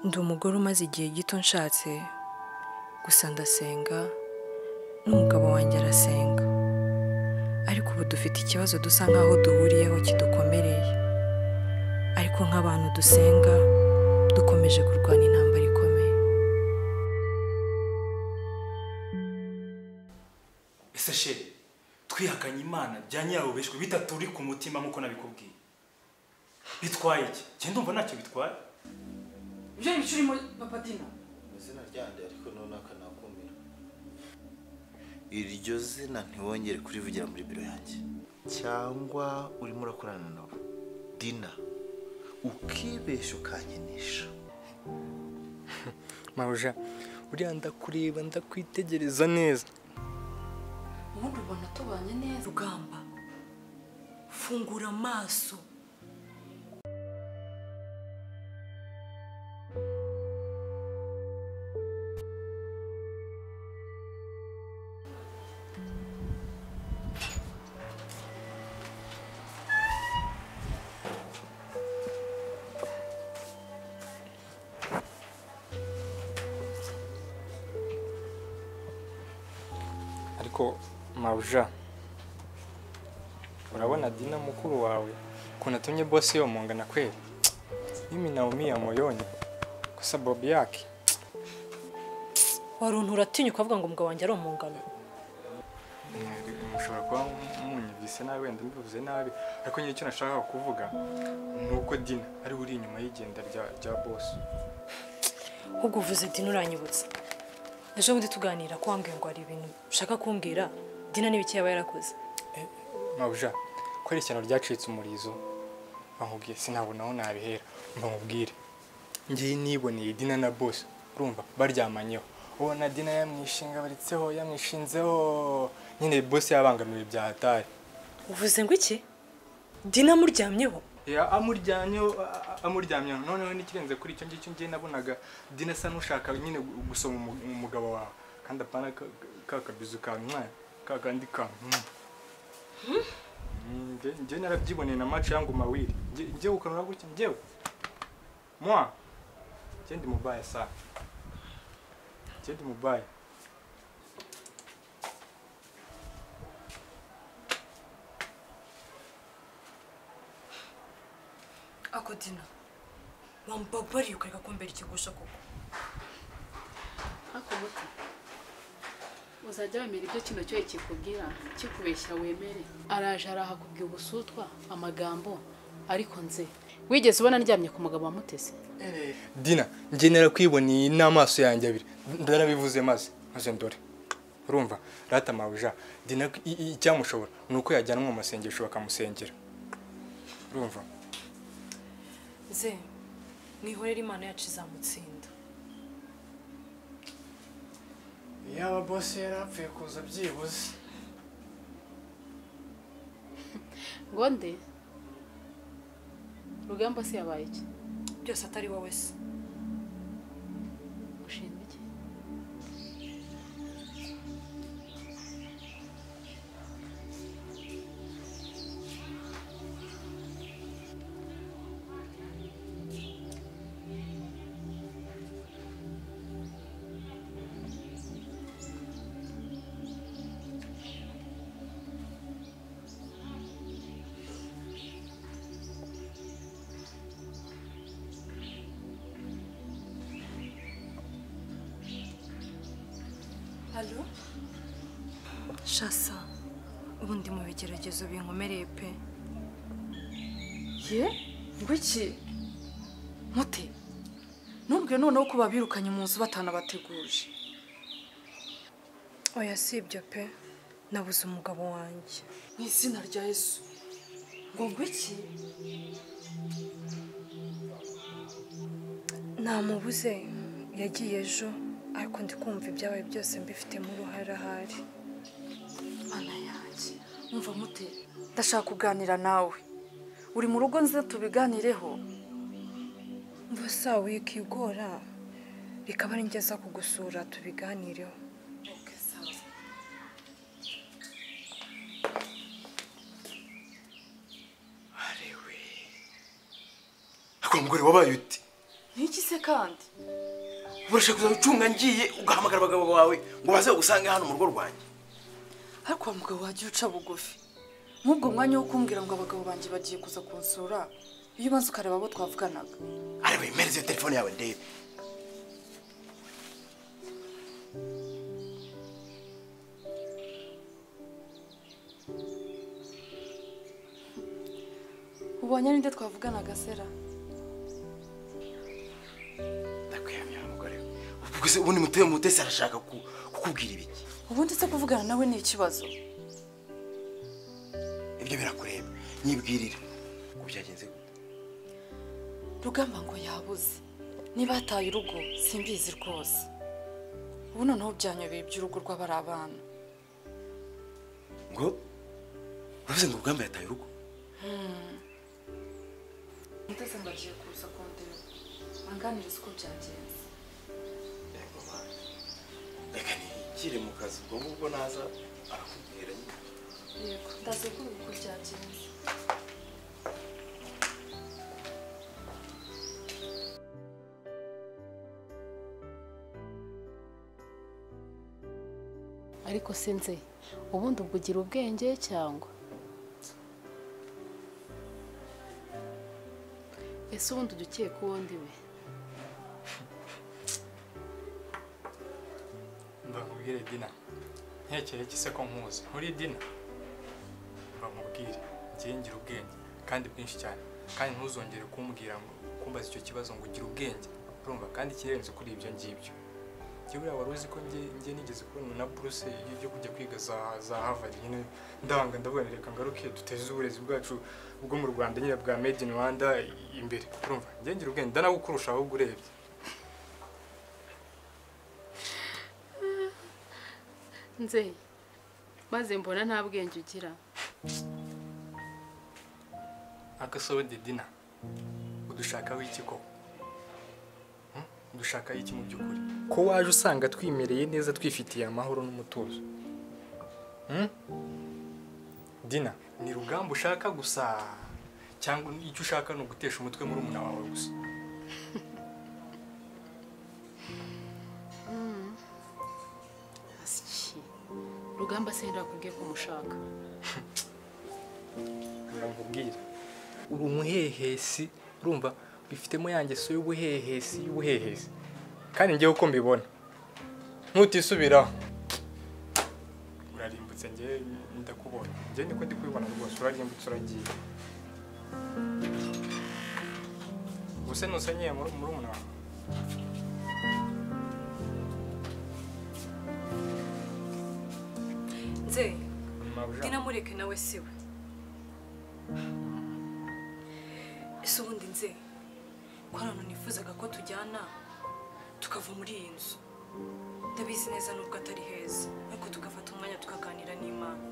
Ndi umugore umaze igihe gito nshatse, gusa ndasenga n'umugabo wanjye arasenga, ariko ubu dufite ikibazo dusa nkaho duhuriyeho kidukomereye, ariko nk'abantu dusenga dukomeje kurwana intambara ikomeye. Ese sheri twihakanye Imana bya nyirabubeshwe bitaturi ku mutima nkuko nabikubwiye, bitwaye iki? Cyo ndumva ntacyo bitwaye. Ibyo bicurimo Papa Dina izina ryande ariko none akanakumira iryo zina ntiwongere kurivugira muri biro yanjye cyangwa urimo urakorana nabo Dina ukibesha ukanyenisha. Mabuja uriya ndakureba ndakwitegereza neza, ubundi ubona tubanye neza. Rugamba, fungura amaso. ariko Mabuja urabona Dina mukuru wawe kuna atumye boss yo mungana kweli. Mimi naumia moyoni kwa sababu yake. Waruntu uratinya ukavuga ngo umugabo wanjye ari umungano. Mushobora kuba munyivise nabi wenda mbivuze nabi, ariko nyine icyo nashaka kuvuga nuko Dina ari uri inyuma y'igenda rya boss. Ubwo uvuze Dina uranyibutsa. Ejo bundi tuganira ko wambwiye ngo ari ibintu ushaka kumbwira, Dina n'ibiki yaba yarakoze. Mabuja kweri cyane ryacitse umurizo, ahubwiye sinabona aho nabihera mba mubwire. Ngiye niboneye Dina na boss urumva baryamanyeho, ubona Dina yamwishinga baritseho yamwishinzeho, nyine boss yabangamiye bya hatari. Uvuze ngo iki? Dina muryamyeho? Ya amuryamyeho noneho nikirenze kuri icyo ngicyo ngiye nabonaga Dina sa nushaka nyine gusoma umugabo wawe, kandi apana kakabizu ka mwana kakandi ka nje narabyiboneye na match yangu mawili nje ukanura gutya njewe moi nje ndi mubaya sana, nje ndi mubaya. Ako Dina wambabariye ukareka kumbera ikigusha koko. Ako muti uzajya wemera ibyo kino cyo kikubwira kikubeshya wemere. Araje arahakubwiye ubusutwa amagambo, ariko nze wigeze ubona ndyamye ku mugabo wa Mutesi? Dina nje narakwiboniye n'amaso yanjye abiri ndarabivuze maze ndore urumva rata Mabuja Dina icyamushobora nuko yajyanwa mu masengesho bakamusengera urumva. Ze mwihorera Imana yacu izamutsinda. Yaba boss yarapfuye kuza byibuze. Ngonde Rugamba se yabaye iki? Byose atari wowe se. Ushinzwe iki? Allo? Shasa, ubundi mu bigeragezo binkomereye pe. Ye? Ngwiki? Muti? Numbwe noneho ko babirukanye mu nzu batanabateguje. Oya si ibyo pe, nabuze umugabo wanjye. Mu izina rya Yesu. Ngo ngwiki? Namubuze, yagiye ejo, ariko ndi kumva ibyabaye byose mbifitemo uruhare ahari. Mana yanjye, umva Muti, ndashaka kuganira nawe. Uri mu rugo nze tubiganireho. Mva saa wikigora, bikaba ari ngeza kugusura tubiganireho. Okay, sawa. Arewe ako mugore wabaye uti Niki se kandi? Urashaka kuza gucunga ngiye ugahamagara abagabo bawe ngo baze gusange hano mu rugo rwanjye. Ariko wa mugabo wagiye uca bugufi. Nk'ubwo mwanya wo kumbwira ngo abagabo banjye bagiye kuza kunsura. Iyo ubanza ukareba abo twavuganaga. Areba imereze telefone yawe ndebe. Ubonye ninde twavuganaga sera? Ndakwiyamya mugore. Ubwo se ubundi mutesi arashaka kukubwira ibiki? Ubundi se kuvugana nawe ni ikibazo. Ibyo birakureba. Nyibwirire. Kubyagenze gute? Rugamba ngo yabuze. Niba ataye urugo simbizi rwose. Ubu noneho byanyobeye iby'urugo rw'abari abana. Ngo uvuze ngo Rugamba yataye urugo? Ndetse mbagiye kuza kondera. Anganiriza uko byagenze. Yego mama. Reka nikire mu kazi ubwo ngubwo naza arakubwira nyine. Yego, ndaze ko uko byagenze. ariko sinze ubundi ubwo ugira ubwenge cyangwa ese ubundi ugiye ku wundi we mbakubwire Dina ntekere kise ko nkuzi uri Dina mbamubwire ngiye ngira ubwenge kandi bwinshi cyane kandi ntuzongere kumbwira ngo kumbaza icyo kibazo ngo ugira ubwenge urumva kandi kirenze kuri ibyo ngibyo Kibura wari uzi ko ngiye nigeze kubona na Bruce yo kujya kwiga za Harvard nyine ndanga ndabona reka ngaruke duteze uburezi bwacu ubwo mu Rwanda nyine bwa Made in Rwanda imbere urumva ngiye ngira ubwenge ndanagukurusha ahubwo urebye nze maze mbona nta bwenge ugira akasobe Dina udushaka wiki ko dushaka iki mu byukuri ko waje usanga twimereye neza twifitiye amahoro n'umutuzo Dina ni Rugamba ushaka gusa cyangwa icyo ushaka no gutesha umutwe muri umuna wawe gusa asiki Rugamba se ndakubwiye ko mushaka ndakubwira uri umuhehesi urumva bifitemo yangeso y'ubuhehesi kandi ngiye uko mbibona ntutisubiraho urarimbutse ngiye ndakubona ngiye niko ndi kubibona rwose urarimbutse uragiye gusa nusenyeye muri umuna wawe Nze Dina mureke nawe siwe ese ubundi nze ko hano nifuzaga ko tujyana tukava muri iyi nzu ndabizi neza nubwo atari heza ariko tugafata umwanya tukaganira n'Imana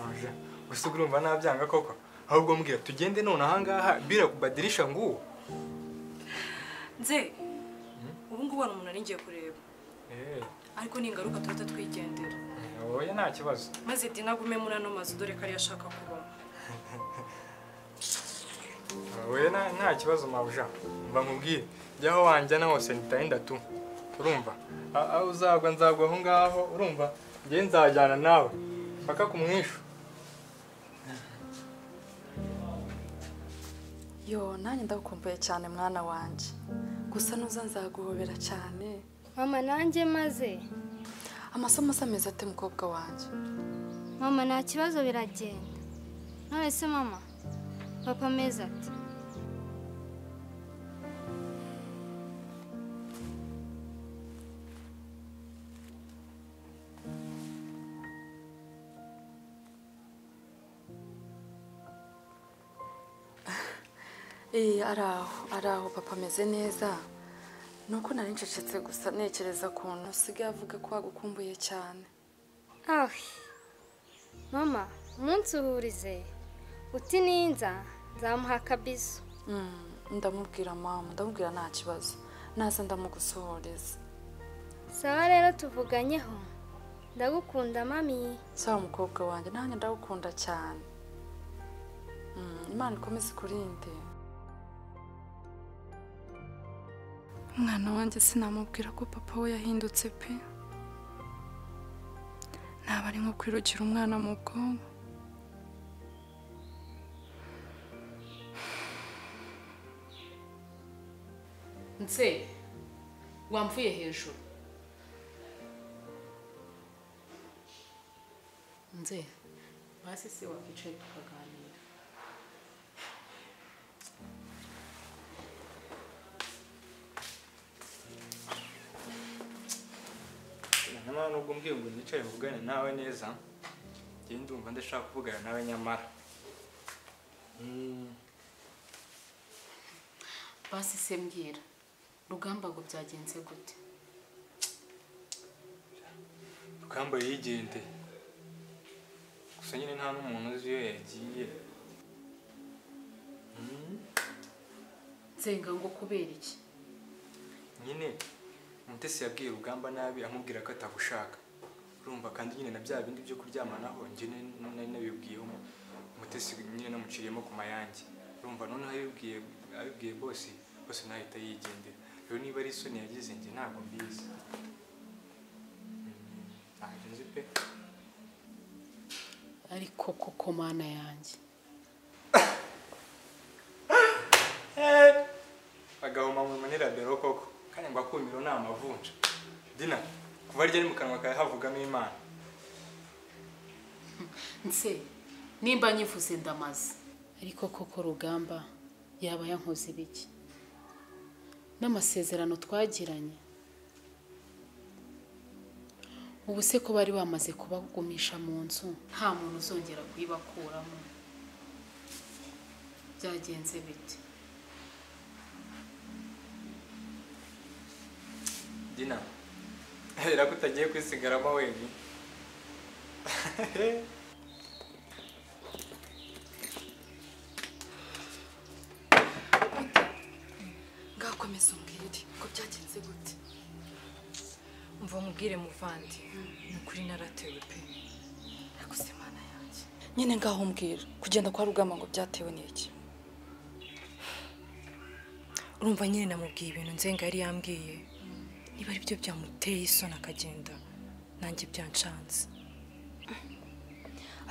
Aje gusa urumva nabyanga koko ahubwo mbwira tugende none ahangaha bira kubadirisha nguwo Nze ubu ngubu hano umuntu aringiye kureba ariko ningaruka turata twigendera oya nta kibazo maze Dina agume muri ano mazu dore ko ari yashaka kubamo oya nta kibazo mabuja mba nkubwire jyaho wanjyana hose nitarinda tu urumva aho uzagwa nzagwa aho ngaho urumva ngiye nzajyana nawe paka ku mwishu yo nanjye ndagukumbuye cyane mwana wanjye gusa nuza nzaguhobera cyane mama nanjye maze amasomo ameze ate mukobwa wanjye mama nta kibazo biragenda none se mama papa ameze ati araho papa ameze neza nuko nari ncecetse gusa nekereza kuntu usigaye avuga ko wagukumbuye cyane mama umunsi uhurize uti ninza nzamuha akabizo ndamubwira mama ndamubwira nta kibazo naza ndamugusohoreza sawa rero tuvuganyeho ndagukunda mami sawa mukobwa wanjye nanjye ndagukunda cyane Imana ikomeze ikurinde umwana wanjye sinamubwira ko papa we yahindutse pe, naba ari nko kwirukira umwana mu bwonko. Nse wamvuye hejuru. Nze basi se wakicaye tukaganira. nyamara nubwo mbwiye ngo nicaye kuvugana nawe neza, njye ndumva ndashaka kuvugana nawe nyamara. Basi se mbwira, Rugamba ngo byagenze gute? Rugamba yigende, gusa nyine nta n'umuntu uzi iyo yagiye. Nsenga ngo kubera iki? Nyine Mutesi yabwiye Rugamba nabi amubwira ko atagushaka. Urumva kandi nyine na bya bindi byo kuryamanaho njye nabibwiyeho Mutesi nyine namuciriyemo ku mayange. Urumva noneho abibwiye bose nahita yigendera. Rero niba ari isoni yagize njye ntabwo mbizi. Ntabwo nzi pe. Ariko koko mana yanjye. Agahoma mu manira bero koko. Kandi ngo akumiro nta mavunja. Dina, kuva ryari mu kanwa kawe havugamo Imana? Nse nimba nyivuze ndamaze. Ariko koko Rugamba yaba yankoze ibiki? N'amasezerano twagiranye. Ubu se ko bari bamaze kubagumisha mu nzu, nta muntu uzongera kuyibakuramo. Byagenze bite? Dina, era ko utagiye kwisigaramo wenyine. Ngakomeza umbwire ko byagenze gute. Umva mubwire muvandi, ni ukuri naratewe pe. Nakuse mana yanjye. Nyine ngaho mbwira kugenda kwa Rugamba ngo byatewe n'iki? Urumva nyine namubwiye ibintu Nzenga yari yambwiye. Niba ari byo byamuteye isoni akagenda, nanjye byancanze.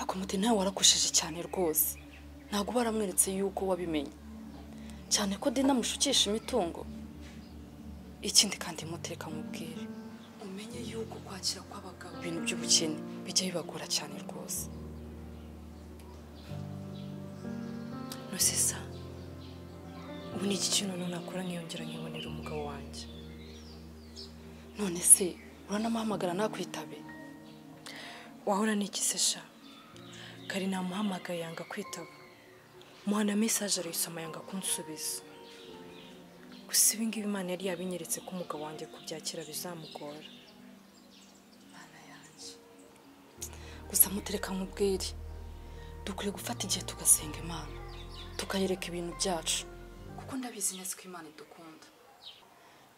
Ako muti nawe warakusheje cyane rwose. Ntabwo baramweretse yuko wabimenye. Cyane ko Dina mushukisha imitungo. Ikindi kandi muteka mubwire, umenye yuko kwakira kw'abagabo ibintu by'ubukene bijya bibagora cyane rwose. Nusesa, ubu ni iki kintu nakora nkiyongera nkibonera umugabo wanjye? None se uranamuhamagara nakwitabe? Wahora n'iki se sha? Kari namuhamagaye yanga kwitaba. Muhana message arayisoma yanga kunsubiza. Gusa ibi ngibi Imana yari yabinyeretse ko umugabo wanjye kubyakira bizamugora. Mana yanjye. Gusa mutereka mubwire, dukwiye gufata igihe tugasenga Imana, tukayereka ibintu byacu, kuko ndabizi neza ko Imana idukunda.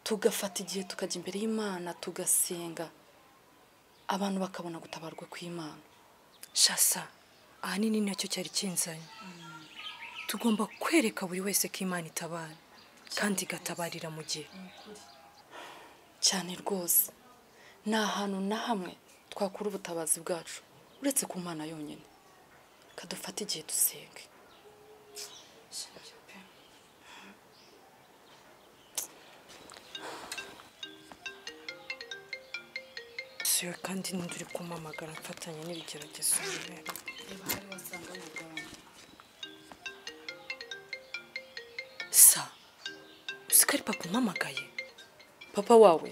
Tugafata igihe tukajya imbere y'Imana tugasenga, abantu bakabona gutabarwa kw'Imana. Shasa, ahanini nacyo cyari kinzanye. Tugomba kwereka buri wese ko Imana itabara kandi igatabarira mu gihe. Cyane rwose. Nta hantu na hamwe twakura ubutabazi bwacu uretse ku Mana yonyine. Kadufata igihe dusenge. Siyo kandi nduri kumamagara mfatanya n'ibigeragezo bibera. Reba hari wasanga Rugamba. Sa, usikari papa umpamagaye? Papa wawe?